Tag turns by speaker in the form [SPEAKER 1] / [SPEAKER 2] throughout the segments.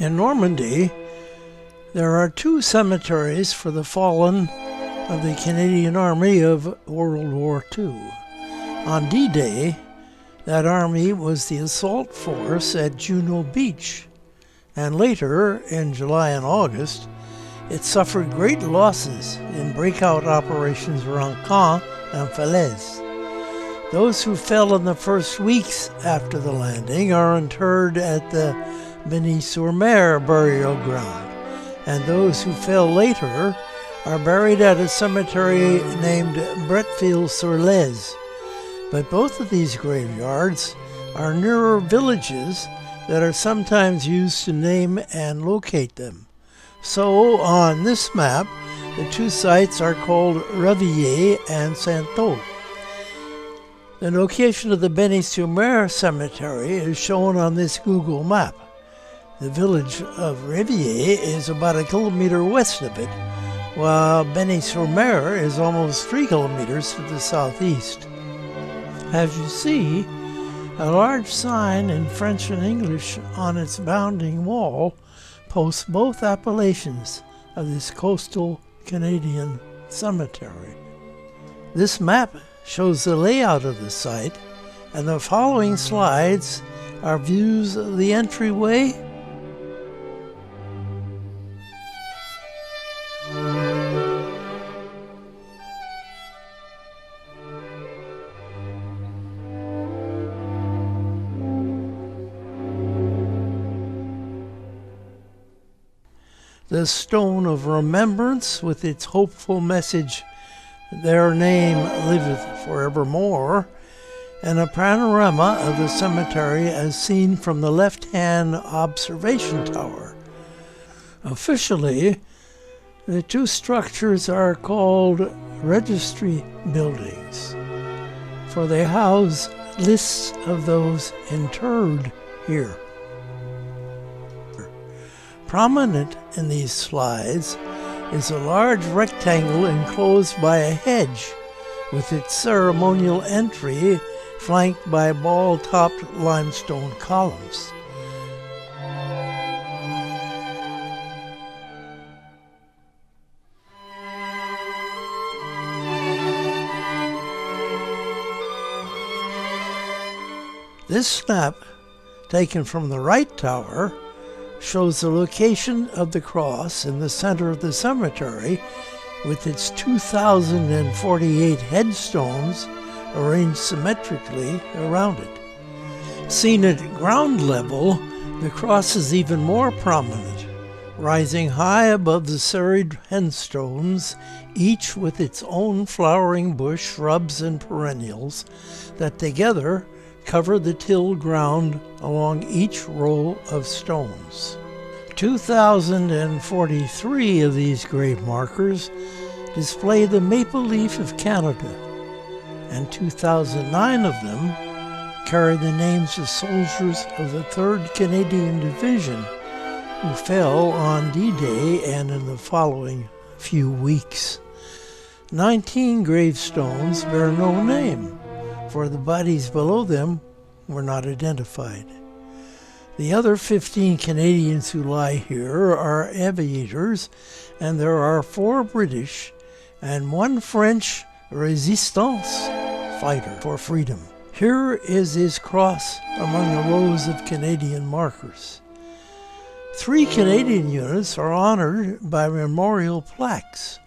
[SPEAKER 1] In Normandy, there are two cemeteries for the fallen of the Canadian Army of World War II. On D-Day, that army was the assault force at Juno Beach, and later, in July and August, it suffered great losses in breakout operations around Caen and Falaise. Those who fell in the first weeks after the landing are interred at the Benny-sur-Mer burial ground, and those who fell later are buried at a cemetery named Bretteville-sur-Lez. But both of these graveyards are nearer villages that are sometimes used to name and locate them. So, on this map, the two sites are called Revilliers and Saint-Thot. The location of the Benny-sur-Mer cemetery is shown on this Google map. The village of Revilliers is about a kilometer west of it, while Benny-sur-Mer is almost 3 kilometers to the southeast. As you see, a large sign in French and English on its bounding wall posts both appellations of this coastal Canadian cemetery. This map shows the layout of the site, and the following slides are views of the entryway, the stone of remembrance with its hopeful message, "Their name liveth forevermore," and a panorama of the cemetery as seen from the left-hand observation tower. Officially, the two structures are called registry buildings, for they house lists of those interred here. Prominent in these slides is a large rectangle enclosed by a hedge, with its ceremonial entry flanked by ball-topped limestone columns. This snap, taken from the right tower, shows the location of the cross in the center of the cemetery with its 2,048 headstones arranged symmetrically around it. Seen at ground level, the cross is even more prominent, rising high above the serried headstones, each with its own flowering bush, shrubs, and perennials that together cover the tilled ground along each row of stones. 2,043 of these grave markers display the maple leaf of Canada, and 2,009 of them carry the names of soldiers of the 3rd Canadian Division who fell on D-Day and in the following few weeks. 19 gravestones bear no name, for the bodies below them were not identified. The other 15 Canadians who lie here are aviators, and there are 4 British and 1 French Resistance fighter for freedom. Here is his cross among the rows of Canadian markers. 3 Canadian units are honored by memorial plaques.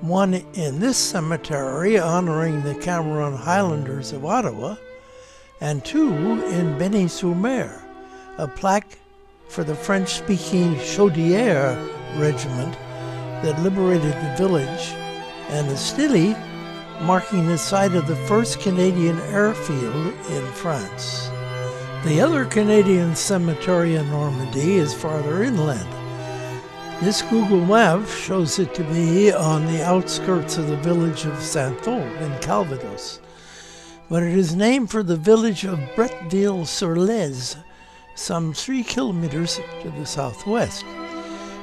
[SPEAKER 1] One in this cemetery honoring the Cameron Highlanders of Ottawa, and 2 in Benny-sur-Mer, a plaque for the French-speaking Chaudière Regiment that liberated the village, and a stele marking the site of the first Canadian airfield in France. The other Canadian cemetery in Normandy is farther inland. This Google map shows it to be on the outskirts of the village of Saint-Thot in Calvados, but it is named for the village of Bretteville-sur-Lez, some 3 kilometers to the southwest.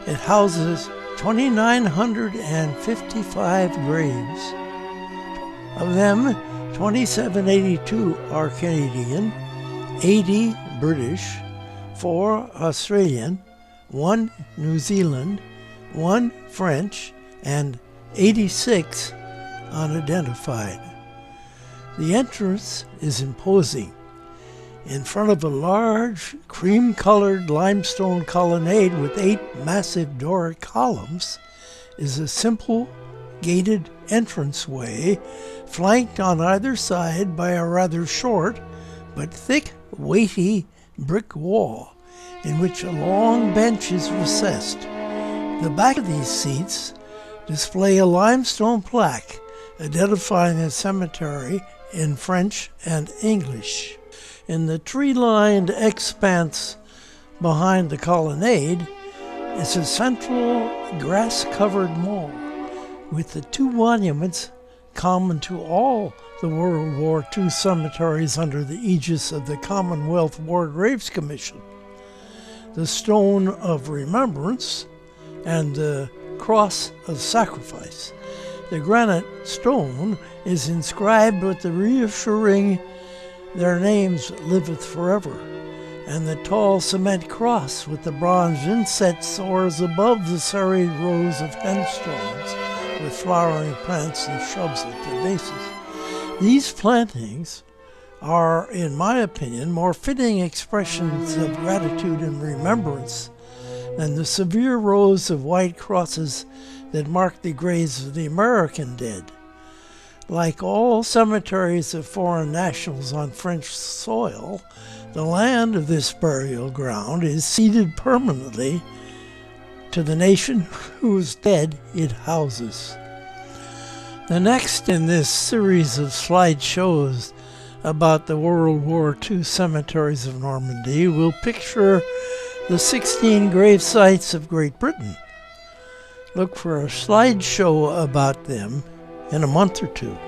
[SPEAKER 1] It houses 2,955 graves. Of them, 2,782 are Canadian, 80 British, 4 Australian, 1 New Zealand, 1 French, and 86 unidentified. The entrance is imposing. In front of a large cream-colored limestone colonnade with 8 massive Doric columns is a simple gated entranceway flanked on either side by a rather short but thick, weighty brick wall in which a long bench is recessed. The back of these seats display a limestone plaque identifying the cemetery in French and English. In the tree-lined expanse behind the colonnade is a central grass-covered mall with the 2 monuments common to all the World War II cemeteries under the aegis of the Commonwealth War Graves Commission: the Stone of Remembrance and the Cross of Sacrifice. The granite stone is inscribed with the reassuring "Their names liveth forever," and the tall cement cross with the bronze inset soars above the serried rows of headstones with flowering plants and shrubs at the bases. These plantings are, in my opinion, more fitting expressions of gratitude and remembrance than the severe rows of white crosses that mark the graves of the American dead. Like all cemeteries of foreign nationals on French soil, the land of this burial ground is ceded permanently to the nation whose dead it houses. The next in this series of slideshows about the World War II cemeteries of Normandy will picture the 16 grave sites of Great Britain. Look for a slideshow about them in a month or two.